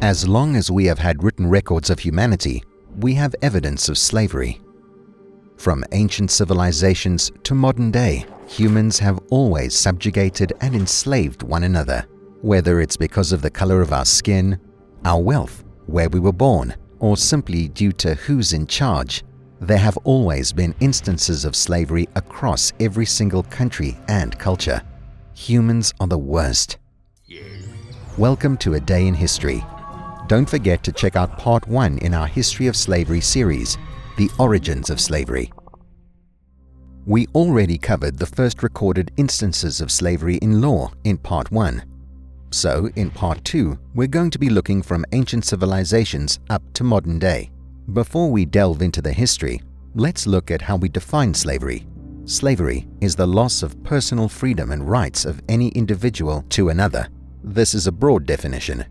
As long as we have had written records of humanity, we have evidence of slavery. From ancient civilizations to modern day, humans have always subjugated and enslaved one another, whether it's because of the color of our skin, our wealth, where we were born, or simply due to who's in charge. There have always been instances of slavery across every single country and culture. Humans are the worst. Welcome to A Day in History. Don't forget to check out Part 1 in our History of Slavery series, The Origins of Slavery. We already covered the first recorded instances of slavery in law in Part 1. So, in Part 2, we're going to be looking from ancient civilizations up to modern day. Before we delve into the history, let's look at how we define slavery. Slavery is the loss of personal freedom and rights of any individual to another. This is a broad definition.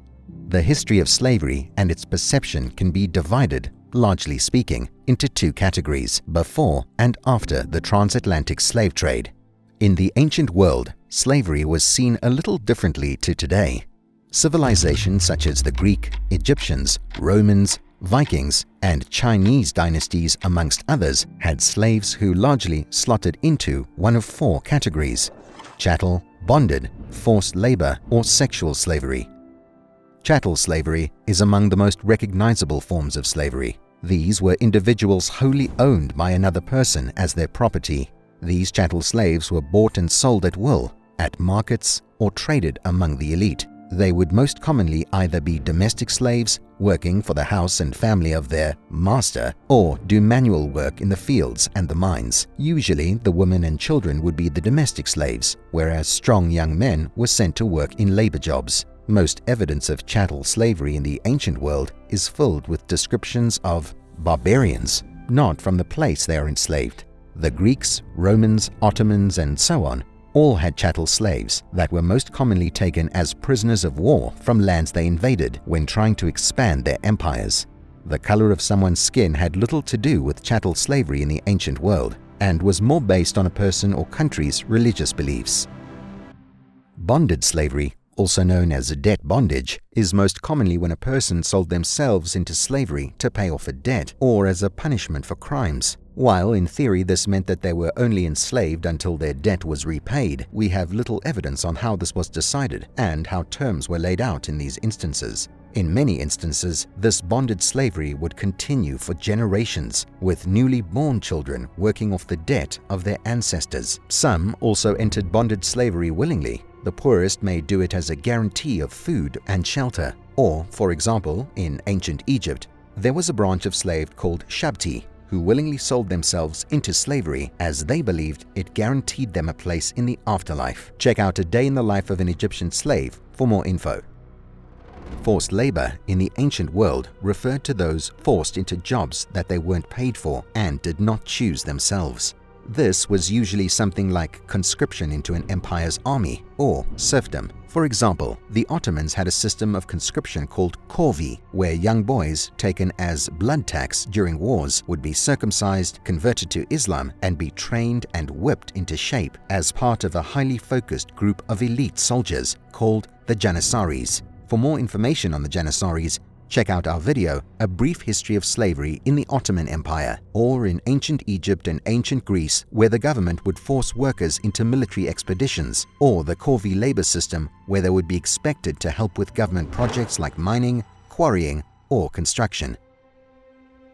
The history of slavery and its perception can be divided, largely speaking, into two categories: before and after the transatlantic slave trade. In the ancient world, slavery was seen a little differently to today. Civilizations such as the Greek, Egyptians, Romans, Vikings, and Chinese dynasties, amongst others, had slaves who largely slotted into one of four categories: chattel, bonded, forced labor, or sexual slavery. Chattel slavery is among the most recognizable forms of slavery. These were individuals wholly owned by another person as their property. These chattel slaves were bought and sold at will, at markets, or traded among the elite. They would most commonly either be domestic slaves, working for the house and family of their master, or do manual work in the fields and the mines. Usually, the women and children would be the domestic slaves, whereas strong young men were sent to work in labor jobs. Most evidence of chattel slavery in the ancient world is filled with descriptions of barbarians, not from the place they are enslaved. The Greeks, Romans, Ottomans, and so on all had chattel slaves that were most commonly taken as prisoners of war from lands they invaded when trying to expand their empires. The color of someone's skin had little to do with chattel slavery in the ancient world and was more based on a person or country's religious beliefs. Bonded slavery, also known as debt bondage, is most commonly when a person sold themselves into slavery to pay off a debt or as a punishment for crimes. While in theory this meant that they were only enslaved until their debt was repaid, we have little evidence on how this was decided and how terms were laid out in these instances. In many instances, this bonded slavery would continue for generations, with newly born children working off the debt of their ancestors. Some also entered bonded slavery willingly. The poorest may do it as a guarantee of food and shelter. Or, for example, in ancient Egypt, there was a branch of slaves called shabti, who willingly sold themselves into slavery as they believed it guaranteed them a place in the afterlife. Check out A Day in the Life of an Egyptian Slave for more info. Forced labor in the ancient world referred to those forced into jobs that they weren't paid for and did not choose themselves. This was usually something like conscription into an empire's army or serfdom. For example, the Ottomans had a system of conscription called corvée, where young boys taken as blood tax during wars would be circumcised, converted to Islam, and be trained and whipped into shape as part of a highly focused group of elite soldiers called the Janissaries. For more information on the Janissaries, check out our video, A Brief History of Slavery in the Ottoman Empire, or in ancient Egypt and ancient Greece, where the government would force workers into military expeditions, or the corvée labor system, where they would be expected to help with government projects like mining, quarrying, or construction.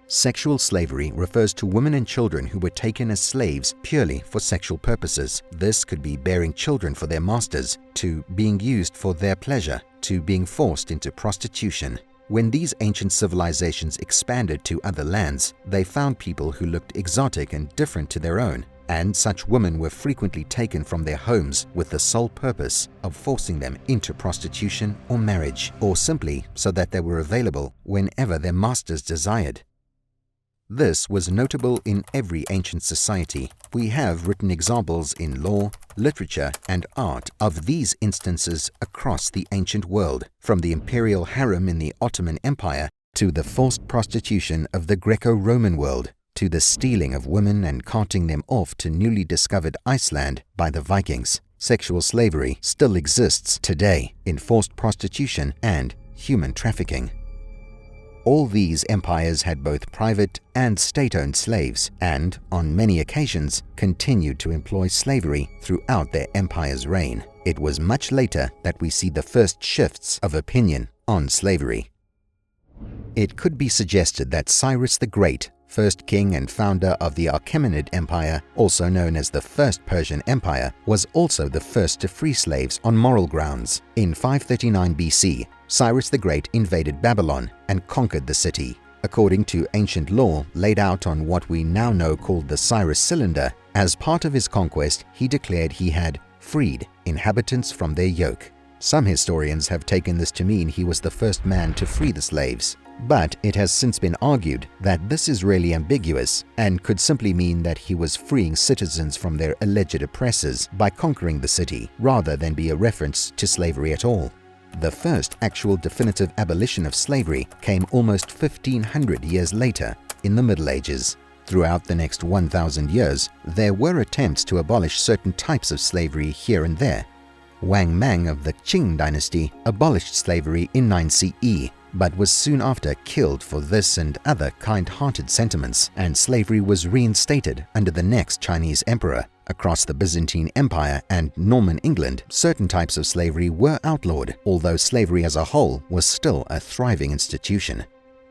Sexual slavery refers to women and children who were taken as slaves purely for sexual purposes. This could be bearing children for their masters, to being used for their pleasure, to being forced into prostitution. When these ancient civilizations expanded to other lands, they found people who looked exotic and different to their own, and such women were frequently taken from their homes with the sole purpose of forcing them into prostitution or marriage, or simply so that they were available whenever their masters desired. This was notable in every ancient society. We have written examples in law, literature, and art of these instances across the ancient world, from the imperial harem in the Ottoman Empire to the forced prostitution of the Greco-Roman world, to the stealing of women and carting them off to newly discovered Iceland by the Vikings. Sexual slavery still exists today in forced prostitution and human trafficking. All these empires had both private and state-owned slaves and, on many occasions, continued to employ slavery throughout their empire's reign. It was much later that we see the first shifts of opinion on slavery. It could be suggested that Cyrus the Great, first king and founder of the Achaemenid Empire, also known as the First Persian Empire, was also the first to free slaves on moral grounds. In 539 BC, Cyrus the Great invaded Babylon and conquered the city. According to ancient law laid out on what we now know called the Cyrus Cylinder, as part of his conquest, he declared he had freed inhabitants from their yoke. Some historians have taken this to mean he was the first man to free the slaves. But it has since been argued that this is really ambiguous and could simply mean that he was freeing citizens from their alleged oppressors by conquering the city, rather than be a reference to slavery at all. The first actual definitive abolition of slavery came almost 1500 years later, in the Middle Ages. Throughout the next 1000 years, there were attempts to abolish certain types of slavery here and there. Wang Mang of the Qing dynasty abolished slavery in 9 CE, but was soon after killed for this and other kind-hearted sentiments, and slavery was reinstated under the next Chinese emperor. Across the Byzantine Empire and Norman England, certain types of slavery were outlawed, although slavery as a whole was still a thriving institution.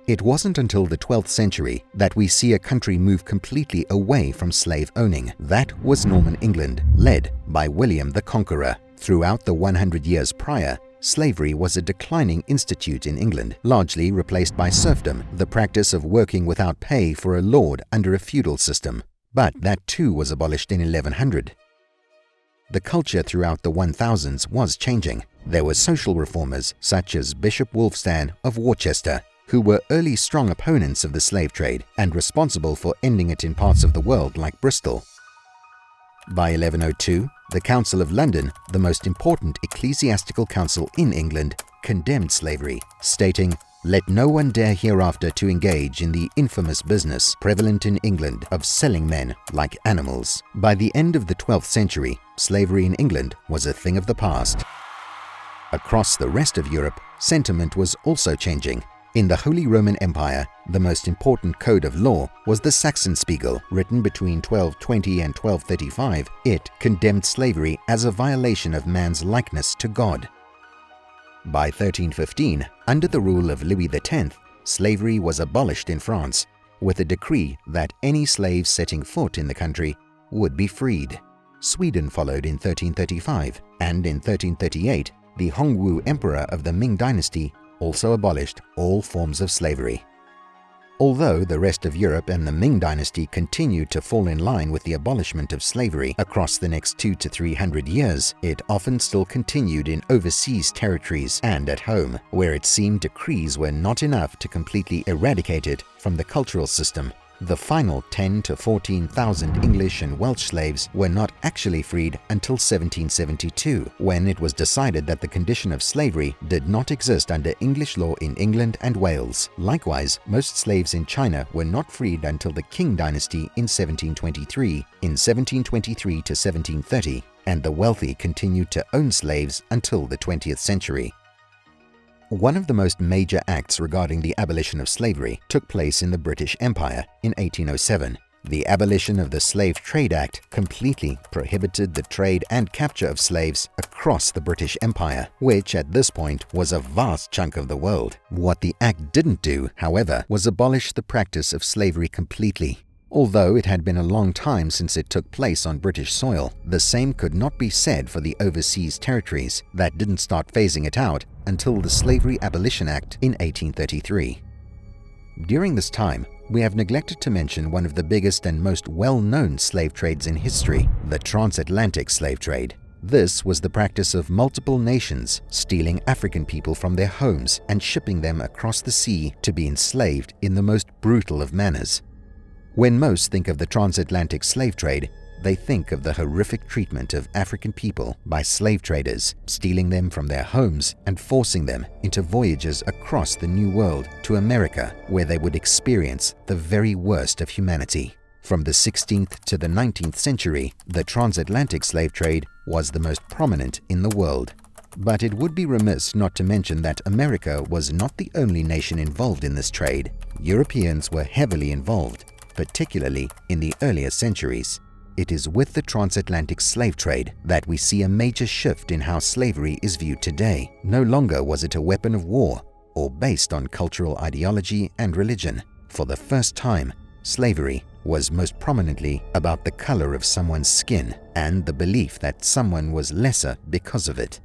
It wasn't until the 12th century that we see a country move completely away from slave owning. That was Norman England, led by William the Conqueror. Throughout the 100 years prior, slavery was a declining institute in England, largely replaced by serfdom, the practice of working without pay for a lord under a feudal system. But that too was abolished in 1100. The culture throughout the 1000s was changing. There were social reformers such as Bishop Wulfstan of Worcester, who were early strong opponents of the slave trade and responsible for ending it in parts of the world like Bristol. By 1102, the Council of London, the most important ecclesiastical council in England, condemned slavery, stating, "Let no one dare hereafter to engage in the infamous business prevalent in England of selling men like animals." By the end of the 12th century, slavery in England was a thing of the past. Across the rest of Europe, sentiment was also changing. In the Holy Roman Empire, the most important code of law was the Saxon-Spiegel, written between 1220 and 1235. It condemned slavery as a violation of man's likeness to God. By 1315, under the rule of Louis X, slavery was abolished in France, with a decree that any slave setting foot in the country would be freed. Sweden followed in 1335, and in 1338, the Hongwu Emperor of the Ming Dynasty also abolished all forms of slavery. Although the rest of Europe and the Ming Dynasty continued to fall in line with the abolishment of slavery across the next 200 to 300 years, it often still continued in overseas territories and at home, where it seemed decrees were not enough to completely eradicate it from the cultural system. The final 10,000 to 14,000 English and Welsh slaves were not actually freed until 1772, when it was decided that the condition of slavery did not exist under English law in England and Wales. Likewise, most slaves in China were not freed until the Qing dynasty in 1723, in 1723 to 1730, and the wealthy continued to own slaves until the 20th century. One of the most major acts regarding the abolition of slavery took place in the British Empire in 1807. The Abolition of the Slave Trade Act completely prohibited the trade and capture of slaves across the British Empire, which at this point was a vast chunk of the world. What the act didn't do, however, was abolish the practice of slavery completely. Although it had been a long time since it took place on British soil, the same could not be said for the overseas territories that didn't start phasing it out until the Slavery Abolition Act in 1833. During this time, we have neglected to mention one of the biggest and most well-known slave trades in history, the Transatlantic slave trade. This was the practice of multiple nations stealing African people from their homes and shipping them across the sea to be enslaved in the most brutal of manners. When most think of the transatlantic slave trade, they think of the horrific treatment of African people by slave traders, stealing them from their homes and forcing them into voyages across the New World to America, where they would experience the very worst of humanity. From the 16th to the 19th century, the transatlantic slave trade was the most prominent in the world. But it would be remiss not to mention that America was not the only nation involved in this trade. Europeans were heavily involved, particularly in the earlier centuries. It is with the transatlantic slave trade that we see a major shift in how slavery is viewed today. No longer was it a weapon of war or based on cultural ideology and religion. For the first time, slavery was most prominently about the color of someone's skin and the belief that someone was lesser because of it.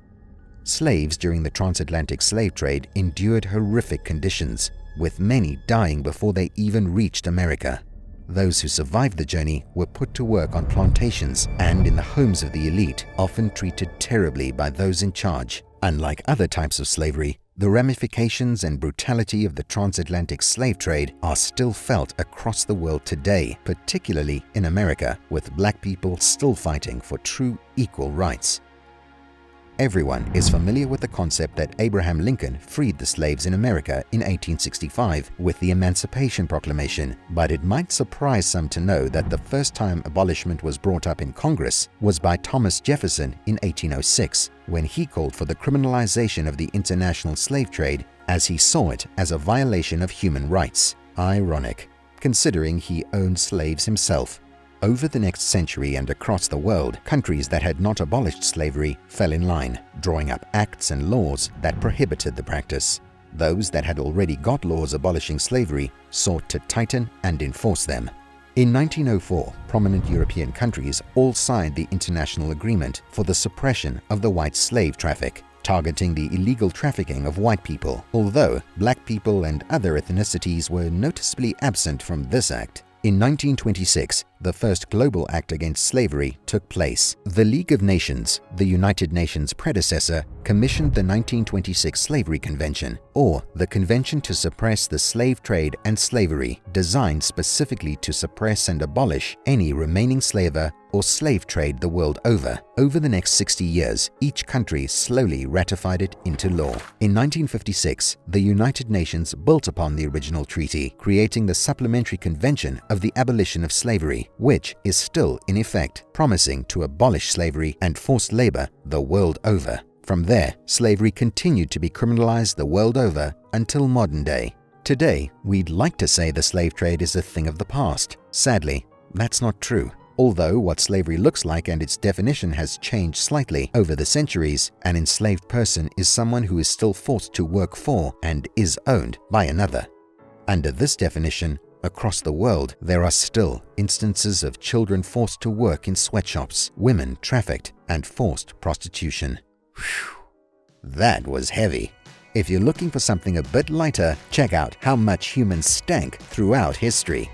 Slaves during the transatlantic slave trade endured horrific conditions, with many dying before they even reached America. Those who survived the journey were put to work on plantations and in the homes of the elite, often treated terribly by those in charge. Unlike other types of slavery, the ramifications and brutality of the transatlantic slave trade are still felt across the world today, particularly in America, with black people still fighting for true equal rights. Everyone is familiar with the concept that Abraham Lincoln freed the slaves in America in 1865 with the Emancipation Proclamation, but it might surprise some to know that the first time abolishment was brought up in Congress was by Thomas Jefferson in 1806, when he called for the criminalization of the international slave trade as he saw it as a violation of human rights. Ironic, considering he owned slaves himself. Over the next century and across the world, countries that had not abolished slavery fell in line, drawing up acts and laws that prohibited the practice. Those that had already got laws abolishing slavery sought to tighten and enforce them. In 1904, prominent European countries all signed the International Agreement for the Suppression of the White Slave Traffic, targeting the illegal trafficking of white people, although black people and other ethnicities were noticeably absent from this act. In 1926, the first global act against slavery took place. The League of Nations, the United Nations predecessor, commissioned the 1926 Slavery Convention, or the Convention to Suppress the Slave Trade and Slavery, designed specifically to suppress and abolish any remaining slaver or slave trade the world over. Over the next 60 years, each country slowly ratified it into law. In 1956, the United Nations built upon the original treaty, creating the Supplementary Convention of the Abolition of Slavery, which is still in effect, promising to abolish slavery and forced labor the world over. From there, slavery continued to be criminalized the world over until modern day. Today, we'd like to say the slave trade is a thing of the past. Sadly, that's not true. Although what slavery looks like and its definition has changed slightly over the centuries, an enslaved person is someone who is still forced to work for and is owned by another. Under this definition, across the world, there are still instances of children forced to work in sweatshops, women trafficked, and forced prostitution. Whew, that was heavy. If you're looking for something a bit lighter, check out how much humans stank throughout history.